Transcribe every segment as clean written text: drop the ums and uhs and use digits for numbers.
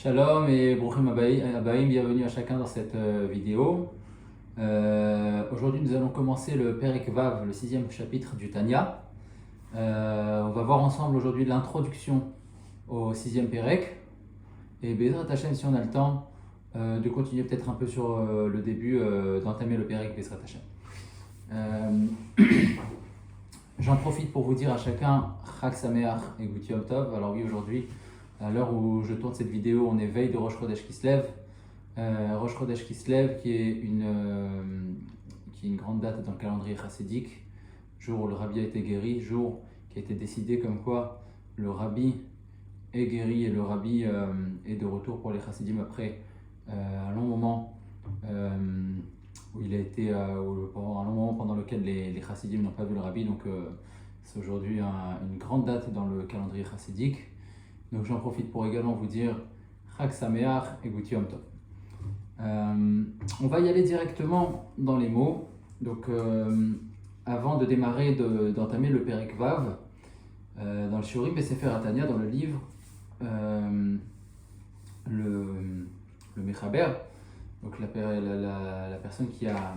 Shalom et Bruchim Abaïm, bienvenue à chacun dans cette vidéo. Aujourd'hui nous allons commencer le Perek Vav, le 6e chapitre du Tanya. On va voir ensemble aujourd'hui l'introduction au 6e Perek. Et Bezrat Hashem, si on a le temps, de continuer peut-être un peu sur le début, d'entamer le Perek Bezrat Hashem. J'en profite pour vous dire à chacun Chag Sameach et Gut Yom Tov. Alors oui, aujourd'hui, à l'heure où je tourne cette vidéo, on est veille de Rosh Chodesh Kislev. Rosh Chodesh Kislev qui est une grande date dans le calendrier chassidique, jour où le rabbi a été guéri, jour qui a été décidé comme quoi le rabbi est guéri et le rabbi est de retour pour les chassidim après un long moment où il a été pendant un long moment pendant lequel les chassidim n'ont pas vu le rabbi. Donc c'est aujourd'hui une grande date dans le calendrier chassidique. Donc j'en profite pour également vous dire Chag Sameach et Gut Yom Tov. On va y aller directement dans les mots. Donc avant de démarrer, d'entamer le Perek Vav, dans le Shiurim Besefer Tanya, dans le livre, le Mechaber, donc la personne qui a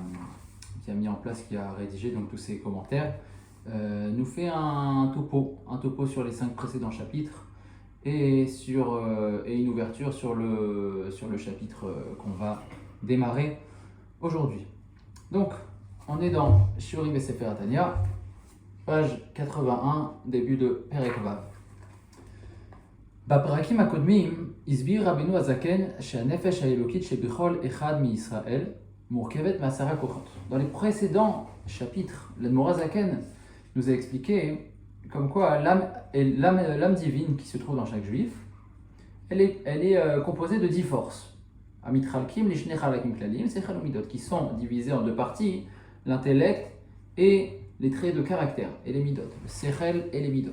mis en place, qui a rédigé donc tous ces commentaires, nous fait un topo sur les 5 précédents chapitres et une ouverture sur le chapitre qu'on va démarrer aujourd'hui. Donc, on est dans Shiurim Besefer Tanya, page 81, début de Perek Vav. בפרקים הקודמים הסביר רבנו הזקן שהנפש האלוקית שבכל אחד מישראל מורכבת מ10 כוחות. Dans les précédents chapitres, l'Admor HaZaken nous a expliqué comme quoi l'âme divine qui se trouve dans chaque juif, elle est composée de 10 forces. Amitchalkim lishne chalakim klalim, sechel umidot, qui sont divisées en 2 parties, l'intellect et les traits de caractère, et les midot, le sechel et les midot.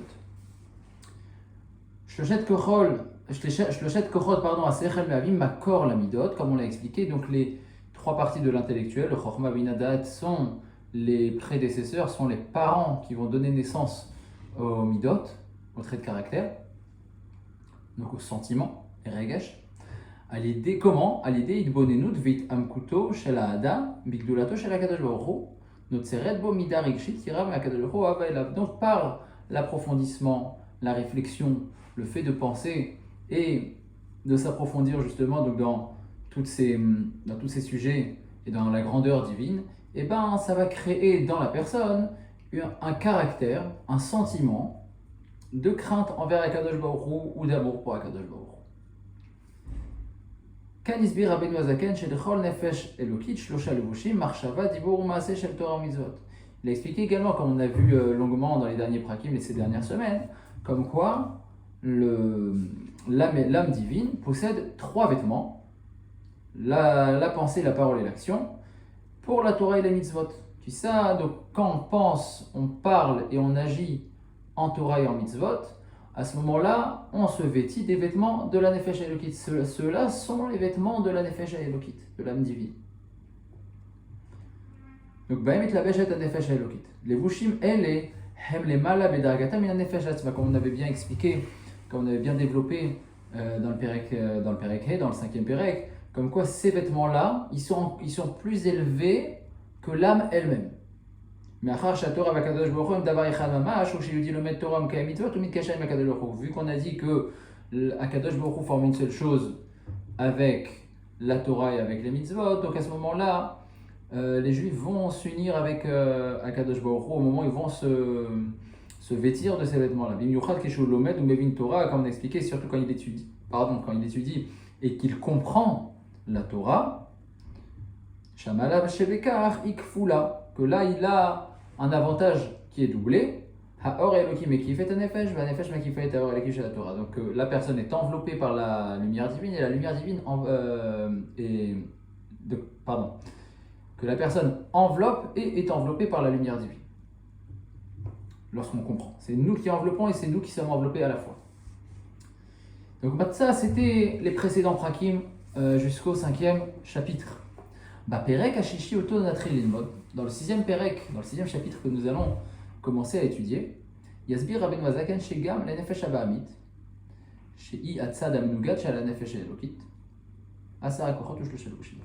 Shloshet kochot, a sechel me'avim makor la midot, comme on l'a expliqué. Donc les 3 parties de l'intellectuel, le chokhma bina da'at, sont les prédécesseurs, sont les parents qui vont donner naissance aux midot, aux traits de caractère, donc aux sentiments, les regesh. À l'idée comment? À l'idée idbonenut vit amkuto shel ha'adam bigdulato shel hakadosh baruch hu notzeret bo mida regshit yira me'hakadosh baruch hu hava elav. Donc par l'approfondissement, la réflexion, le fait de penser et de s'approfondir justement donc dans tous ces sujets et dans la grandeur divine, et ben ça va créer dans la personne un caractère, un sentiment de crainte envers Akadosh Baruch Hu ou d'amour pour Akadosh Baruch Hu. Kan isbir Rabbeinu HaZaken shedechol nefesh elokit shlosha levushim marshava dibur u'maaseh shel Torah mitzvot. Il a expliqué également, comme on a vu longuement dans les derniers prakim et ces dernières semaines, comme quoi l'âme divine possède 3 vêtements, la pensée, la parole et l'action, pour la Torah et les mitzvot. Puis ça, donc quand on pense, on parle et on agit en Torah et en mitzvot, à ce moment-là, on se vêtit des vêtements de la Nefesh Elokit. Ceux-là sont les vêtements de la Nefesh Elokit, de l'âme divine. Donc, Baemit la Beshet Nefesh Elokit. Les Vushim, elle hem les mala bedargata min Nefesh Atzma, comme on avait bien expliqué, comme on avait bien développé dans le Perek He, dans le 5e Perek, comme quoi ces vêtements-là, ils sont plus élevés que l'âme elle-même. Vu qu'on a dit que Akadosh Baruch Hu forme une seule chose avec la Torah et avec les mitzvot, donc à ce moment-là, les Juifs vont s'unir avec Akadosh Baruch Hu au moment où ils vont se vêtir de ces vêtements-là. Comme on a expliqué, surtout quand il étudie et qu'il comprend la Torah, que là il a un avantage qui est doublé. Haor Elokim ekifet hanefesh, v'hanefesh mekifet haor Elokim shel Torah. Donc la personne est enveloppée par la lumière divine et la lumière divine que la personne enveloppe et est enveloppée par la lumière divine. Lorsqu'on comprend, c'est nous qui enveloppons et c'est nous qui sommes enveloppés à la fois. Donc ça c'était les précédents prakim jusqu'au 5e chapitre. Perek Hashishi Oto Natri Lilmod, dans le 6e Perek, dans le 6e chapitre que nous allons commencer à étudier, Yasbir Rabbeinu HaZaken Shegam Lenefesh Abahamit,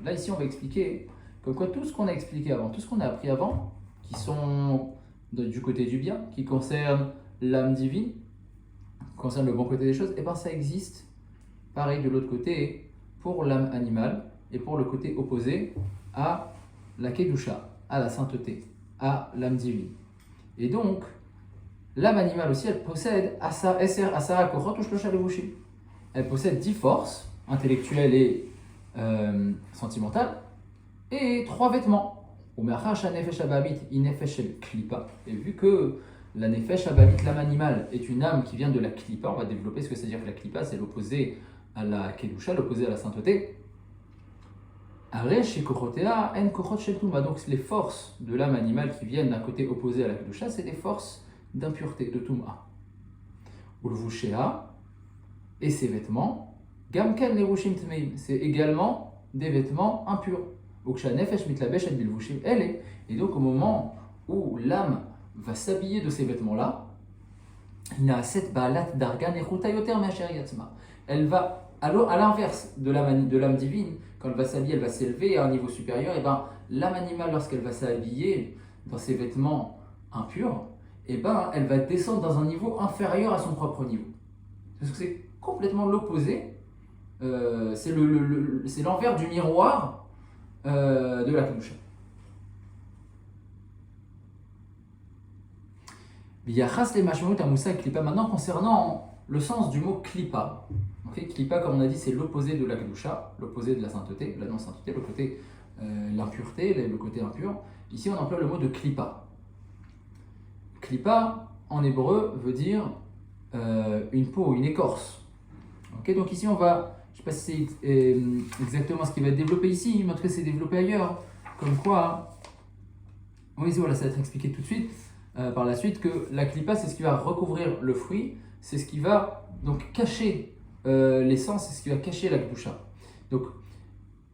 Là, ici, on va expliquer comme quoi tout ce qu'on a expliqué avant, tout ce qu'on a appris avant, qui sont du côté du bien, qui concerne l'âme divine, qui concerne le bon côté des choses, et bien ça existe, pareil de l'autre côté, pour l'âme animale, et pour le côté opposé à la Kedusha, à la sainteté, à l'âme divine. Et donc, l'âme animale aussi, elle possède elle possède 10 forces, intellectuelles et sentimentales, et 3 vêtements. Et vu que la nefesh abamit, l'âme animale, est une âme qui vient de la klipa, on va développer ce que c'est dire que la klipa, c'est l'opposé à la kedusha, l'opposé à la sainteté. Donc les forces de l'âme animale qui viennent d'un côté opposé à la kedusha, c'est des forces d'impureté, de tum'a. Ulvushea et ses vêtements, gamken lerushim tmeim, c'est également des vêtements impurs. Et donc au moment où l'âme va s'habiller de ces vêtements-là, elle va, à l'inverse de l'âme divine, quand elle va s'habiller, elle va s'élever à un niveau supérieur, et ben l'âme animale, lorsqu'elle va s'habiller dans ses vêtements impurs, et ben elle va descendre dans un niveau inférieur à son propre niveau. Parce que c'est complètement l'opposé, c'est l'envers du miroir de la Kedusha. Maintenant, concernant le sens du mot klipa. Okay, klipa, comme on a dit, c'est l'opposé de la Kedusha, l'opposé de la sainteté, la non-sainteté, le côté l'impureté, le côté impur. Ici, on emploie le mot de klipa. Klipa, en hébreu, veut dire une peau, une écorce. Okay, donc ici, on va, je ne sais pas si c'est exactement ce qui va être développé ici, mais en tout cas, c'est développé ailleurs. Comme quoi, oui, voilà, ça va être expliqué tout de suite. Par la suite, que la klipa, c'est ce qui va recouvrir le fruit, c'est ce qui va donc cacher l'essence, c'est ce qui va cacher la kedusha. Donc,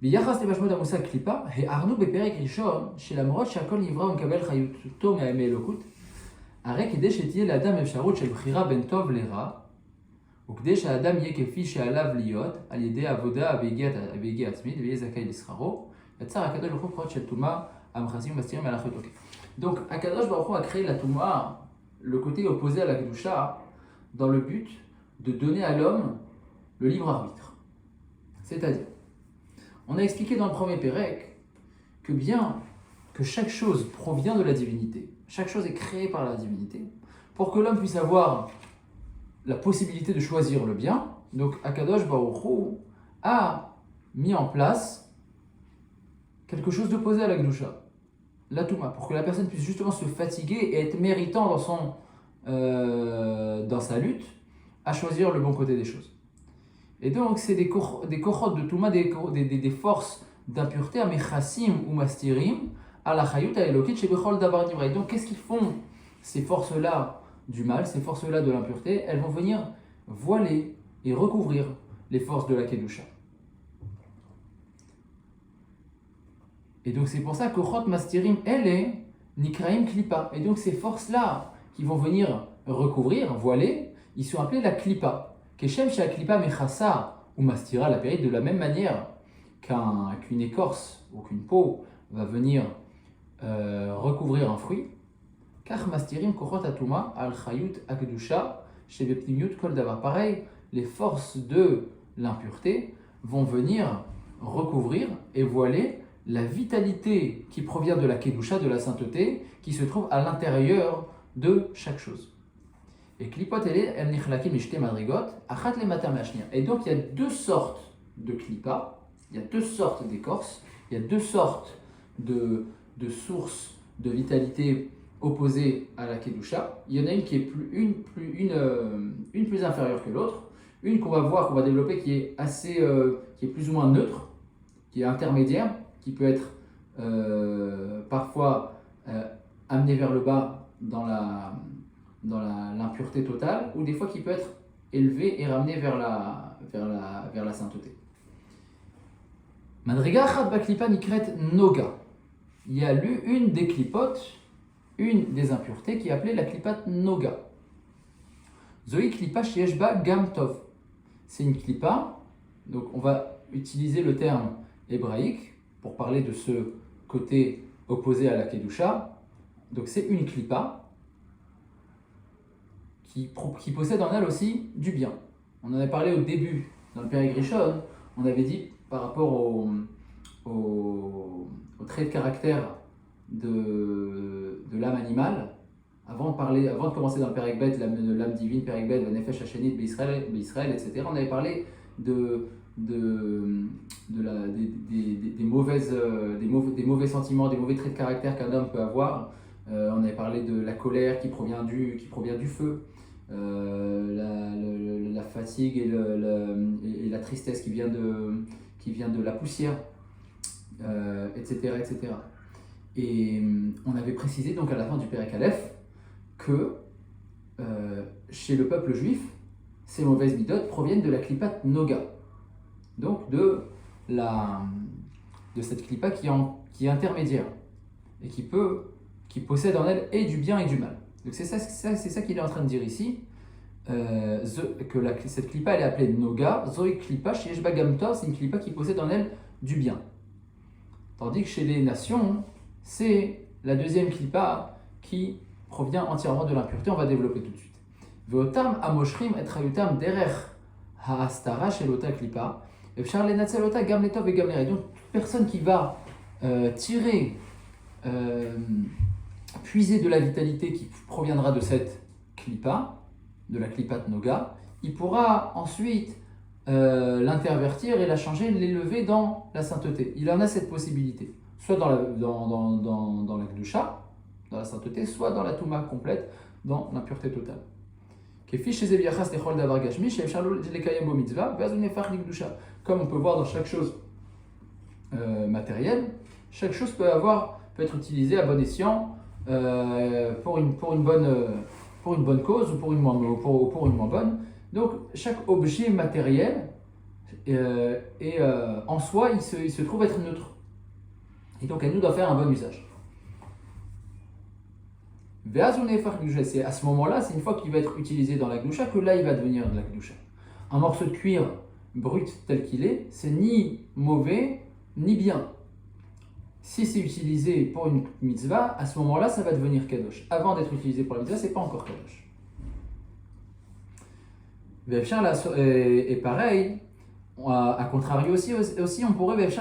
ביחס למשמעות המושג קליפה, הערנו בפרק ראשון שלמרות שהכל נברא ומקבל חיותו מאלוקות, הרי כדי שתהיה לאדם אפשרות של בחירה בין טוב לרע, וכדי שהאדם יהיה כפי שעליו להיות, על ידי עבודה והגיע עצמית, ויהיה זכאי לשכרו, יצר הקדוש ברוך הוא בחירות של טומאה, המכסים ומסתירים על החיות. Donc, Akadosh Baruch Hu a créé la Touma, le côté opposé à la Kedusha, dans le but de donner à l'homme le libre arbitre. C'est-à-dire, on a expliqué dans le premier Pérec que bien que chaque chose provient de la divinité, chaque chose est créée par la divinité, pour que l'homme puisse avoir la possibilité de choisir le bien, donc Akadosh Baruch Hu a mis en place quelque chose d'opposé à la Kedusha. La Touma, pour que la personne puisse justement se fatiguer et être méritant dans sa lutte à choisir le bon côté des choses. Et donc, c'est des kochot de Touma, des forces d'impureté, à mechassim ou mastirim, à la chayut à elokit chez bechol davar nivra. Donc, qu'est-ce qu'ils font, ces forces-là du mal, ces forces-là de l'impureté? Elles vont venir voiler et recouvrir les forces de la Kedusha. Et donc c'est pour ça que Chot Mastirim, elle est Nikraim Klipa. Et donc ces forces-là qui vont venir recouvrir, voiler, ils sont appelés la Klipa. Keshem Shea Klipa Mechassa ou Mastira la périte, de la même manière qu'une écorce ou qu'une peau va venir recouvrir un fruit. Kach Mastirim Kochot Atuma Al Chayut Akedusha Shebepnimiut Kol Davar. Pareil, les forces de l'impureté vont venir recouvrir et voiler la vitalité qui provient de la Kedusha, de la sainteté, qui se trouve à l'intérieur de chaque chose. Et klipot el nichlakim ishte madrigot, achat le matam ashnia. Et donc il y a deux sortes de klipa, il y a deux sortes d'écorces, il y a deux sortes de sources de vitalité opposées à la Kedusha. Il y en a une qui est une plus inférieure que l'autre, une qu'on va voir, qu'on va développer qui est qui est plus ou moins neutre, qui est intermédiaire, qui peut être parfois amené vers le bas dans l'impureté totale, ou des fois qui peut être élevé et ramené vers la sainteté. Madriga Achat Baklipa Nikret Noga. Il y a une des klipotes, une des impuretés qui est appelée la klipat Noga. Zoï Klipa Shieshba Gam Tov. c'est une clipa. Donc on va utiliser le terme hébraïque pour parler de ce côté opposé à la kedusha. Donc c'est une clipa qui possède en elle aussi du bien. On en avait parlé au début, dans le Pérek Rishon, on avait dit par rapport au trait de caractère de l'âme animale, avant de commencer dans le Pérek Bet, l'âme divine, Pérek Bet, Nefesh Hashanit, B'Israël, etc., on avait parlé des mauvais sentiments, des mauvais traits de caractère qu'un homme peut avoir. On avait parlé de la colère qui provient du feu, la fatigue et la tristesse qui vient de la poussière, etc., etc. Et on avait précisé donc à la fin du Pérek Aleph que chez le peuple juif, ces mauvaises midotes proviennent de la klipat noga, donc de cette klipa qui est intermédiaire et qui possède en elle et du bien et du mal. Donc c'est ça qu'il est en train de dire ici, que cette klipa elle est appelée noga, zoï klipa chez Yeshba Gamtor, c'est une klipa qui possède en elle du bien. Tandis que chez les nations, c'est la deuxième klipa qui provient entièrement de l'impureté, on va développer tout de suite. Veotam amoshrim et trayutam derech haastara shelota klipa, efshar lenatzelota gam letov et gam lerei. Donc toute personne qui va puiser de la vitalité qui proviendra de cette klipa, de la klipat noga, il pourra ensuite l'intervertir et la changer, l'élever dans la sainteté. Il en a cette possibilité, soit dans la kedusha, dans la sainteté, soit dans la touma complète, dans l'impureté totale. Comme on peut voir dans chaque chose matérielle, chaque chose peut être utilisée à bon escient pour une bonne cause ou pour une moins bonne. Donc chaque objet matériel en soi, il se trouve être neutre. Et donc elle nous doit faire un bon usage. C'est à ce moment-là, c'est une fois qu'il va être utilisé dans la gdusha que là il va devenir de la gdusha. Un morceau de cuir brut tel qu'il est, c'est ni mauvais ni bien. Si c'est utilisé pour une mitzvah, à ce moment-là, ça va devenir kadosh. Avant d'être utilisé pour la mitzvah, c'est pas encore kadosh. Et pareil, à contrario aussi, on pourrait si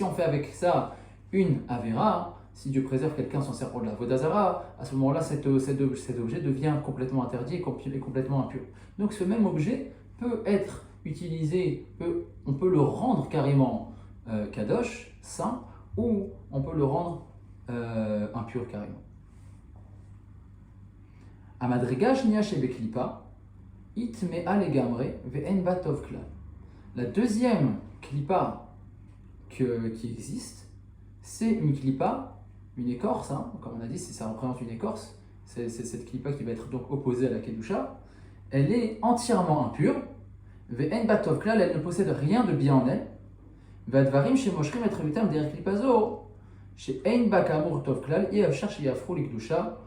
on fait avec ça une avera, si Dieu préserve quelqu'un s'en sert pour de la vodazara, à ce moment-là, cet objet devient complètement interdit et complètement impur. Donc ce même objet peut être utilisé, on peut le rendre carrément kadosh, saint, ou on peut le rendre impur carrément. Amadriga shnia shebeklipa, itmea legamre ve'en batov klal. La deuxième klipa qui existe, c'est une klipa, une écorce, comme on a dit, ça représente une écorce, c'est cette klipa qui va être donc opposée à la kedusha. Elle est entièrement impure, ve'en batov klal, elle ne possède rien de bien en elle. Vadvarim chez moshrim et trevitam derek klipazo, chez ein bakamur tov klal, et avshar chez yafrou likdusha.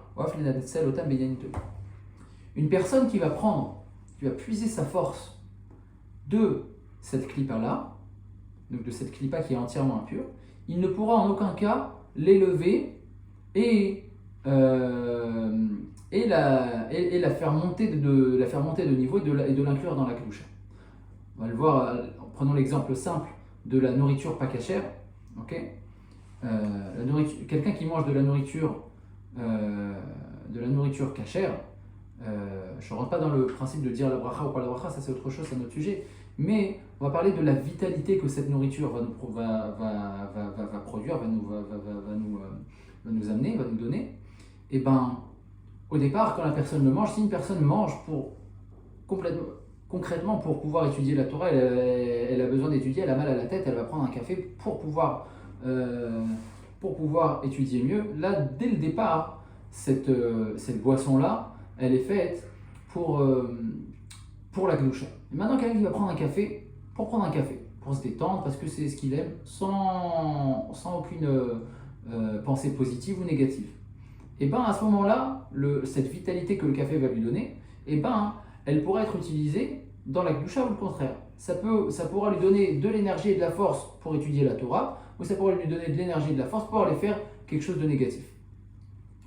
Une personne qui va puiser sa force de cette klipa-là, donc de cette klipa qui est entièrement impure, il ne pourra en aucun cas l'élever et la faire monter de niveau et de l'inclure dans la kedusha. On va le voir en prenant l'exemple simple de la nourriture pas cachère. Quelqu'un qui mange de la nourriture cachère, je ne rentre pas dans le principe de dire la bracha ou pas la bracha, ça c'est autre chose, c'est un autre sujet, mais on va parler de la vitalité que cette nourriture va produire, va nous amener, va nous donner. Et au départ, quand la personne le mange, si une personne mange concrètement pour pouvoir étudier la Torah, elle a besoin d'étudier, elle a mal à la tête, elle va prendre un café pour pouvoir étudier mieux. Là, dès le départ, cette boisson-là, elle est faite pour la gdusha. Et maintenant, quelqu'un qui va prendre un café, pour se détendre, parce que c'est ce qu'il aime, sans aucune pensée positive ou négative. Et à ce moment-là, cette vitalité que le café va lui donner, elle elle pourra être utilisée dans la Kedusha ou le contraire. Ça pourra lui donner de l'énergie et de la force pour étudier la Torah, ou ça pourra lui donner de l'énergie et de la force pour aller faire quelque chose de négatif.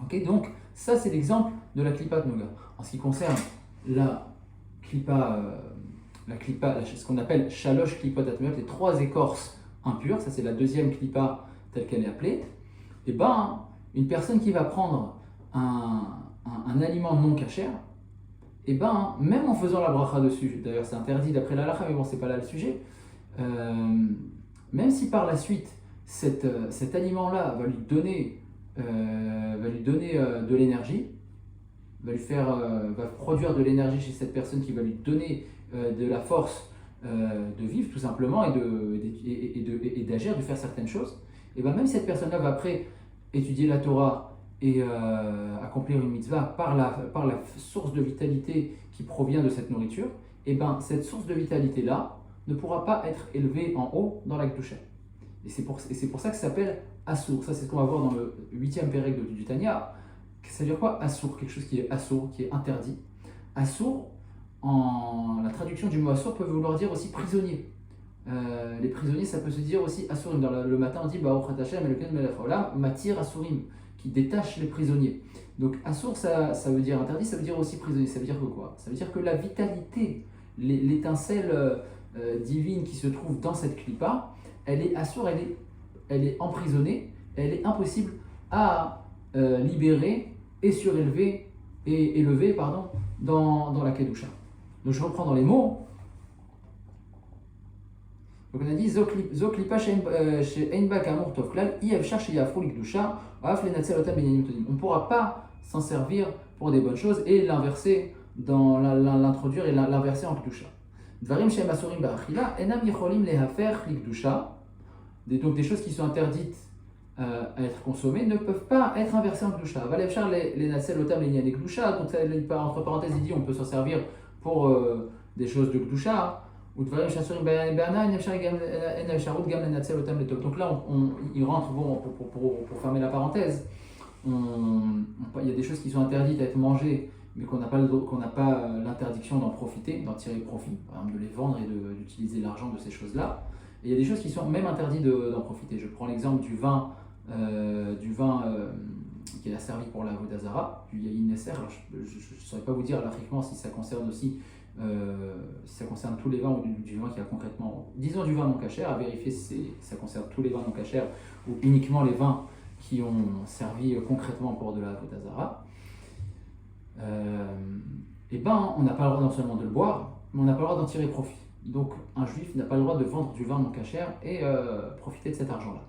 Ok, donc ça c'est l'exemple de la Klippat Noga. En ce qui concerne la Klippa, ce qu'on appelle Shalosh Klippot Atmeot, les 3 écorces impures, ça c'est la deuxième Klippa telle qu'elle est appelée, et ben une personne qui va prendre un aliment non kasher, et ben même en faisant la bracha dessus, d'ailleurs c'est interdit d'après la halakha, mais bon c'est pas là le sujet, même si par la suite cet aliment-là va lui donner de l'énergie, va produire de l'énergie chez cette personne qui va lui donner de la force de vivre tout simplement et d'agir, de faire certaines choses, et bien même si cette personne-là va après étudier la Torah et accomplir une mitzvah par la source de vitalité qui provient de cette nourriture, et bien cette source de vitalité-là ne pourra pas être élevée en haut dans la Kedusha. Et c'est pour ça que ça s'appelle Assour. Ça c'est ce qu'on va voir dans le 8e pérec du Tanya. Ça veut dire quoi Assour? Quelque chose qui est assour, qui est interdit. Assour, la traduction du mot assour peut vouloir dire aussi prisonnier. Les prisonniers, ça peut se dire aussi assourim. Le matin, on dit Baruch Hashem Elokeinu melech haolam matir assourim, qui détache les prisonniers. Donc assour, ça veut dire interdit, ça veut dire aussi prisonnier. Ça veut dire que quoi? Ça veut dire que la vitalité, l'étincelle divine qui se trouve dans cette klippa, elle est assour, elle est emprisonnée, elle est impossible à libérer et surélever et élever dans la Kedusha. Donc je reprends dans les mots. Donc on a dit Zo klipa she'ein ba kamur tov klal i efshar sheyafru likdusha af lenatzel otam benyanim todim. On ne pourra pas s'en servir pour des bonnes choses et l'inverser l'introduire et l'inverser en kedusha. Dvarim she'em asurim ba'achila enam yicholim lehafer likdusha. Donc des choses qui sont interdites à être consommées ne peuvent pas être inversées en kedusha. Valefshar lenatzel otam benyanim kedusha. Donc entre parenthèses il dit on peut s'en servir pour des choses de kedusha. Donc là, il rentre, pour fermer la parenthèse, il y a des choses qui sont interdites à être mangées, mais qu'on n'a pas l'interdiction d'en profiter, d'en tirer profit, par exemple de les vendre et d'utiliser l'argent de ces choses-là. Et il y a des choses qui sont même interdites d'en profiter. Je prends l'exemple du vin qui est servi pour la Avodah Zara, du Yayin Nesser. Alors je ne saurais pas vous dire largement si ça concerne aussi si ça concerne tous les vins ou du vin qui a concrètement, disons du vin non kasher, à vérifier si ça concerne tous les vins non kasher ou uniquement les vins qui ont servi concrètement pour de la Avodah Zara. Et ben on n'a pas le droit non seulement de le boire, mais on n'a pas le droit d'en tirer profit. Donc un juif n'a pas le droit de vendre du vin non kasher et profiter de cet argent-là.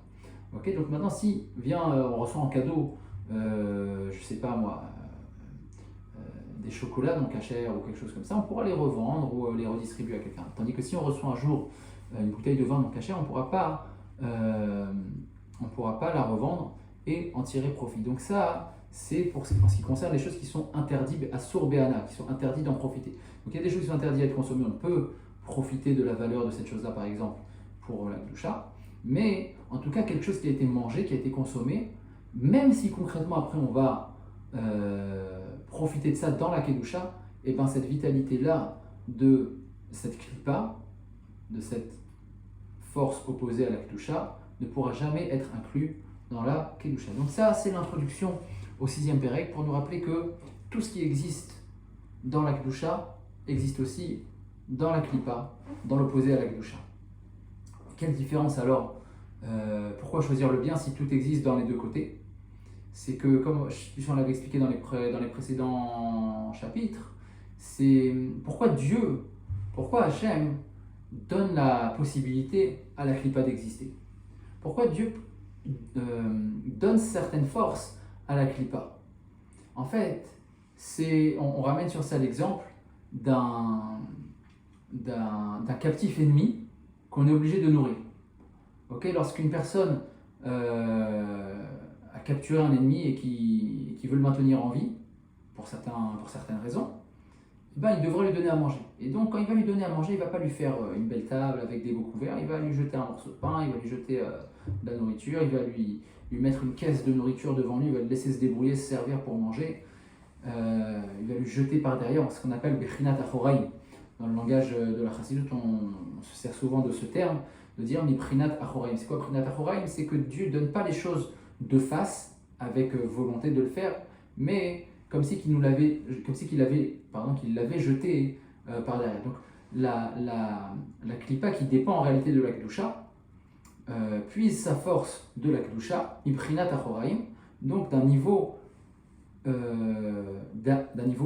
Ok, donc maintenant si on reçoit en cadeau, je sais pas moi, des chocolats non kasher ou quelque chose comme ça, on pourra les revendre ou les redistribuer à quelqu'un. Tandis que si on reçoit un jour une bouteille de vin non kasher, on ne pourra pas la revendre et en tirer profit. Donc ça, c'est pour ce qui concerne les choses qui sont interdites à sourbeana, qui sont interdites d'en profiter. Donc il y a des choses qui sont interdites à être consommées, on peut profiter de la valeur de cette chose-là par exemple pour la kedusha, mais en tout cas quelque chose qui a été mangé, qui a été consommé, même si concrètement après on va profiter de ça dans la kedusha, et bien cette vitalité-là de cette klippa, de cette force opposée à la kedusha, ne pourra jamais être inclus dans la kedusha. Donc ça, c'est l'introduction au 6e pérec pour nous rappeler que tout ce qui existe dans la kedusha existe aussi dans la klippa, dans l'opposé à la kedusha. Quelle différence alors? Pourquoi choisir le bien si tout existe dans les deux côtés? C'est que, comme on l'avait expliqué dans les précédents chapitres, c'est pourquoi Hachem donne la possibilité à la klippa d'exister. Pourquoi Dieu donne certaines forces à la klippa. En fait, on ramène sur ça l'exemple d'un captif ennemi qu'on est obligé de nourrir. Okay, lorsqu'une personne a capturé un ennemi et qui veut le maintenir en vie, pour certaines raisons, ben, il devrait lui donner à manger. Et donc, quand il va lui donner à manger, il ne va pas lui faire une belle table avec des beaux couverts, il va lui jeter un morceau de pain, il va lui jeter de la nourriture, il va lui mettre une caisse de nourriture devant lui, il va le laisser se débrouiller, se servir pour manger. il va lui jeter par derrière ce qu'on appelle Bechinat Achoraim. Dans le langage de la Chassidut, on se sert souvent de ce terme, de dire Miprinat Achoraim. C'est quoi Prinat Achoraim? C'est que Dieu ne donne pas les choses de face, avec volonté de le faire, mais comme si qu'il l'avait jeté par derrière. Donc la klipa qui dépend en réalité de la kedusha puise sa force de la kedusha, Miprinat Achoraim, donc d'un niveau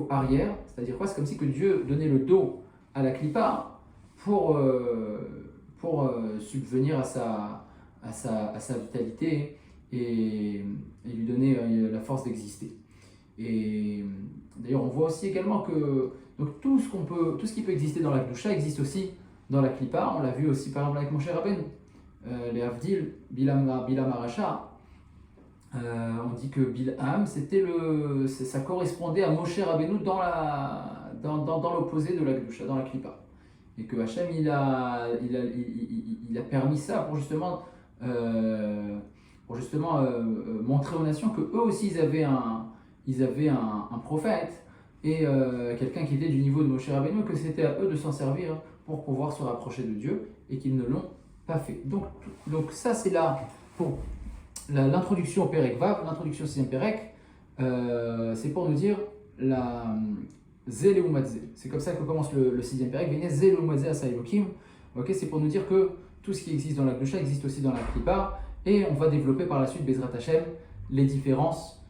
arrière, c'est-à-dire quoi? C'est comme si que Dieu donnait le dos à la klipa pour subvenir à sa vitalité et lui donner la force d'exister. Et d'ailleurs, on voit aussi également que donc, tout ce qui peut exister dans la kedusha existe aussi dans la klipa. On l'a vu aussi par exemple avec Moshe Rabbeinu, les Avdil, Bilam Arasha. On dit que Bilham, ça correspondait à Moshe Rabbeinu dans l'opposé de la kedusha, dans la klipa. Et que Hachem il a permis ça pour justement montrer aux nations que eux aussi ils avaient un prophète et quelqu'un qui était du niveau de Moshe Rabbeinu, que c'était à eux de s'en servir pour pouvoir se rapprocher de Dieu et qu'ils ne l'ont pas fait. Donc ça c'est là pour l'introduction au Perek Vav, l'introduction au 6e Perek, c'est pour nous dire la Zé Leumadze. C'est comme ça que commence le 6e Perek. Venez Zé Leumadze Asa Elokim. Ok, c'est pour nous dire que tout ce qui existe dans la kedusha existe aussi dans la klipa, et on va développer par la suite Bezrat Hashem les différences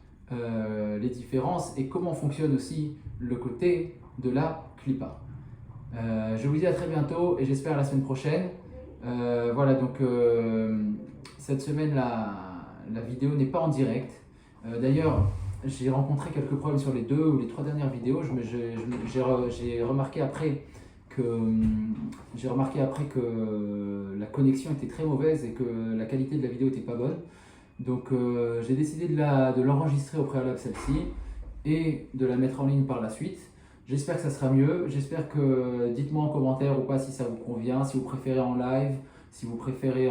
et comment fonctionne aussi le côté de la klipa. Je vous dis à très bientôt et j'espère à la semaine prochaine. Voilà, donc cette semaine la vidéo n'est pas en direct. D'ailleurs, j'ai rencontré quelques problèmes sur les 2 ou les 3 dernières vidéos. J'ai remarqué après que la connexion était très mauvaise et que la qualité de la vidéo n'était pas bonne. Donc j'ai décidé de l'enregistrer au préalable celle-ci et de la mettre en ligne par la suite. J'espère que ça sera mieux. J'espère que dites-moi en commentaire ou pas si ça vous convient, si vous préférez en live, si vous préférez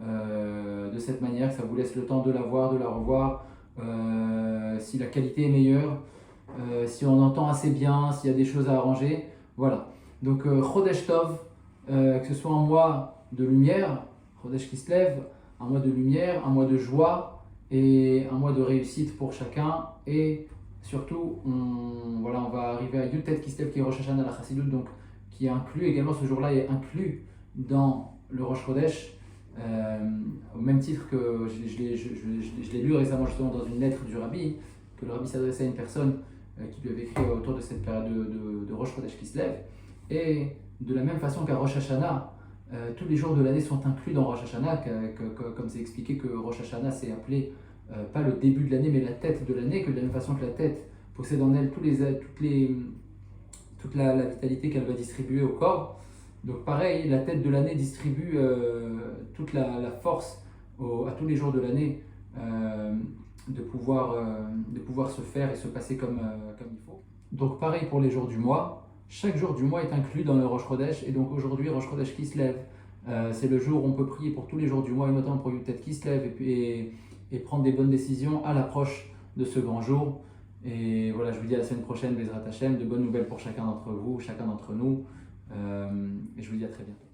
de cette manière, que ça vous laisse le temps de la voir, de la revoir, si la qualité est meilleure, si on entend assez bien, s'il y a des choses à arranger. Voilà. Donc Chodesh Tov, que ce soit un mois de lumière, Chodesh qui se lève, un mois de lumière, un mois de joie et un mois de réussite pour chacun. Et surtout, on va arriver à Yutet Kislev qui est Rosh Hashanah la Chassidut, donc qui est inclus également, ce jour-là est inclus dans le Rosh Chodesh, au même titre que je l'ai lu récemment justement dans une lettre du Rabbi, que le Rabbi s'adressait à une personne qui lui avait écrit autour de cette période de Rosh Chodesh Kislev. Et de la même façon qu'à Rosh Hashanah, tous les jours de l'année sont inclus dans Rosh Hashanah, comme c'est expliqué que Rosh Hashanah c'est appelé pas le début de l'année mais la tête de l'année, que de la même façon que la tête possède en elle toute la vitalité qu'elle va distribuer au corps. Donc pareil, la tête de l'année distribue toute la force à tous les jours de l'année de pouvoir se faire et se passer comme il faut. Donc pareil pour les jours du mois, chaque jour du mois est inclus dans le Rosh Chodesh, et donc aujourd'hui Rosh Chodesh Kislev, c'est le jour où on peut prier pour tous les jours du mois, et notamment pour Yutet Kislev, et prendre des bonnes décisions à l'approche de ce grand jour. Et voilà, je vous dis à la semaine prochaine, Bezrat Hashem, de bonnes nouvelles pour chacun d'entre vous, chacun d'entre nous, et je vous dis à très bientôt.